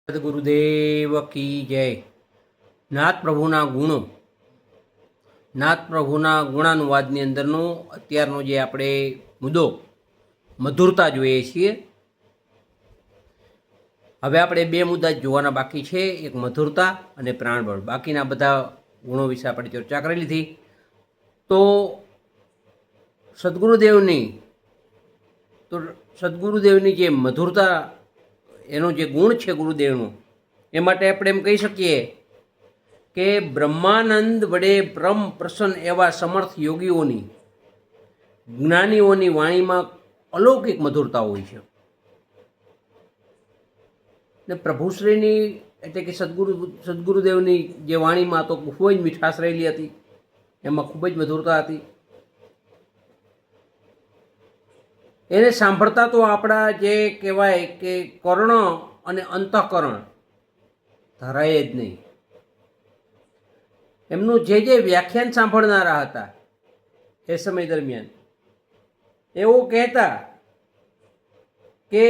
સદગુરુદેવ કી જય। નાથ પ્રભુના ગુણો, નાથ પ્રભુના ગુણાનુવાદની અંદરનો અત્યારનો જે આપણે મુદ્દો મધુરતા જોઈએ છીએ। હવે આપણે બે મુદ્દા જોવાના બાકી છે, એક મધુરતા અને પ્રાણબળ। બાકીના બધા ગુણો વિશે આપણે ચર્ચા કરી લીધી। તો સદગુરુદેવની જે મધુરતા, એનો જે ગુણ છે ગુરુદેવનો, એ માટે આપણે એમ કહી શકીએ કે બ્રહ્માનંદ વડે પરમ પ્રસન્ન એવા સમર્થ યોગીઓની, જ્ઞાનીઓની વાણીમાં અલૌકિક મધુરતા હોય છે। ને પ્રભુશ્રીની એટલે કે સદગુરુદેવની જે વાણીમાં તો ખૂબ જ મીઠાશ રહેલી હતી, એમાં ખૂબ જ મધુરતા હતી। એને સાંભળતા તો આપણા જે કહેવાય કે કર્ણ અને અંતઃકરણ ધરાય જ નહીં। એમનું જે વ્યાખ્યાન સાંભળનારા હતા એ સમય દરમિયાન એવું કહેતા કે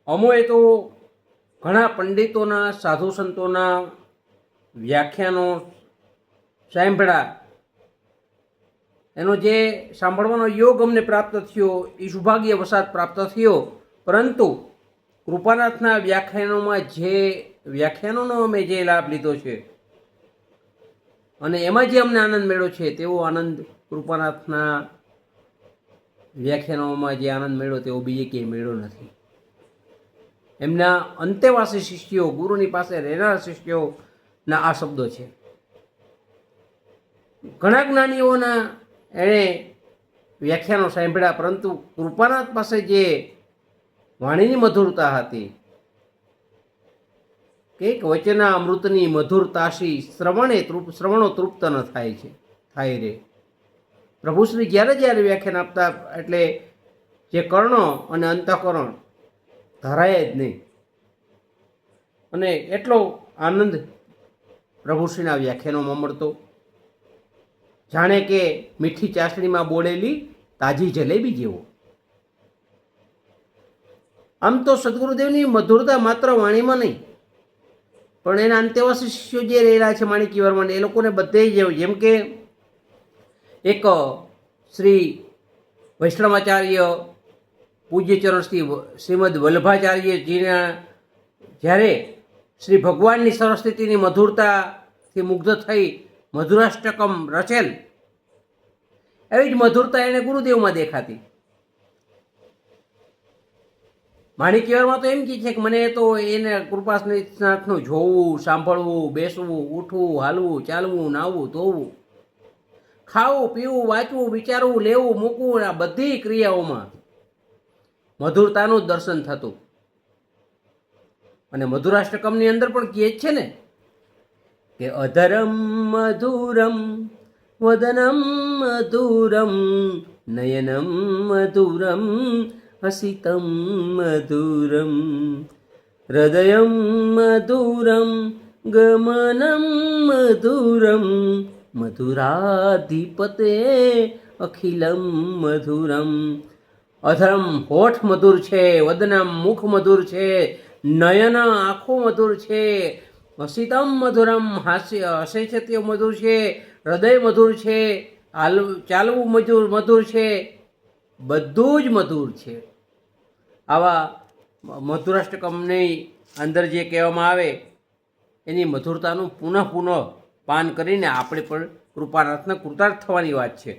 અમોએ તો ઘણા પંડિતોના, સાધુ સંતોના વ્યાખ્યાનો સાંભળ્યા, એનો જે સાંભળવાનો યોગ અમને પ્રાપ્ત થયો એ સૌભાગ્ય વસાત પ્રાપ્ત થયો, પરંતુ કૃપાનાથના વ્યાખ્યાનોમાં જે વ્યાખ્યાનોનો અમે જે લાભ લીધો છે અને એમાં જે અમને આનંદ મળ્યો છે, તેવો આનંદ કૃપાનાથના વ્યાખ્યાનોમાં જે આનંદ મળ્યો તેવો બીજે ક્યાંય મળ્યો નથી। એમના અંતેવાસી શિષ્યો, ગુરુની પાસે રહેનાર શિષ્યોના આ શબ્દો છે। ઘણા જ્ઞાનીઓના એણે વ્યાખ્યાનો સાંભળ્યા, પરંતુ કૃપાનાથ પાસે જે વાણીની મધુરતા હતી, કે વચના અમૃતની મધુરતાશી શ્રવણો તૃપ્ત ન થાય રે। પ્રભુશ્રી જ્યારે જ્યારે વ્યાખ્યાન આપતા એટલે જે કર્ણો અને અંતઃકરણ ધરાય જ નહીં, અને એટલો આનંદ પ્રભુશ્રીના વ્યાખ્યાનોમાં મળતો, જાણે કે મીઠી ચાસણીમાં બોળેલી તાજી જલેબી જેવો। આમ તો સદગુરુદેવની મધુરતા માત્ર વાણીમાં નહીં, પણ એના અંતેવાસી શિષ્યો જે રહેલા છે માણિક્ય વર્મન, એ લોકોને બધે જેમ કે એક શ્રી વૈષ્ણવાચાર્ય પૂજ્યચરણ શ્રીમદ વલ્લભાચાર્યજીના જ્યારે શ્રી ભગવાનની સરસ્વતીની મધુરતાથી મુગ્ધ થઈ મધુરાષ્ટકમ રચેલ, એવી જ મધુરતા એને ગુરુદેવમાં દેખાતી। માણિક્યવરમાં તો એમ કહે છે કે મને તો એને કૃપાનાથનું જોવું, સાંભળવું, બેસવું, ઉઠવું, હાલવું, ચાલવું, નાહવું, ધોવું, ખાવું, પીવું, વાંચવું, વિચારવું, લેવું, મૂકવું, આ બધી ક્રિયાઓમાં મધુરતાનું દર્શન થતું। અને મધુરાષ્ટકમની અંદર પણ કહે છે ને કે અધરમ મધુરમ વદનમ મધુરમ નયનમ મધુરમ હસિતમ મધુરમ હૃદયમ મધુરમ ગમનમ મધુરમ મધુરાધિપતે અખિલમ મધુરમ। અધરમ હોઠ મધુર છે, વદનમ મુખ મધુર છે, નયન આંખો મધુર છે, હસિતમ મધુરમ હસે છે તે મધુર છે, હૃદય મધુર છે, ચાલવું મધુર છે, બધું જ મધુર છે। આવા મધુરાષ્ટકમની અંદર જે કહેવામાં આવે એની મધુરતાનું પુનઃ પાન કરીને આપણે પણ કૃપાનાથને કૃતાર્થ થવાની વાત છે।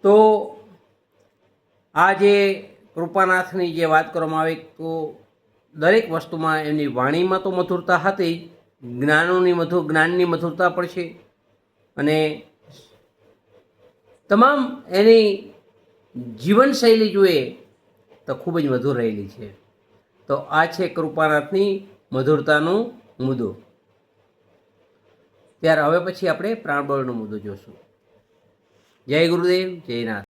તો આ જે કૃપાનાથની જે વાત કરવામાં આવે, તો દરેક વસ્તુમાં એમની વાણીમાં તો મધુરતા હતી, જ્ઞાનની મધુરતા પણ છે, અને તમામ એની જીવનશૈલી જોઈએ તો ખૂબ જ મધુર રહેલી છે। તો આ છે કૃપાનાથની મધુરતાનો મુદ્દો। ત્યારે હવે પછી આપણે પ્રાણબળનો મુદ્દો જોશું। જય ગુરુદેવ, જય નાથ।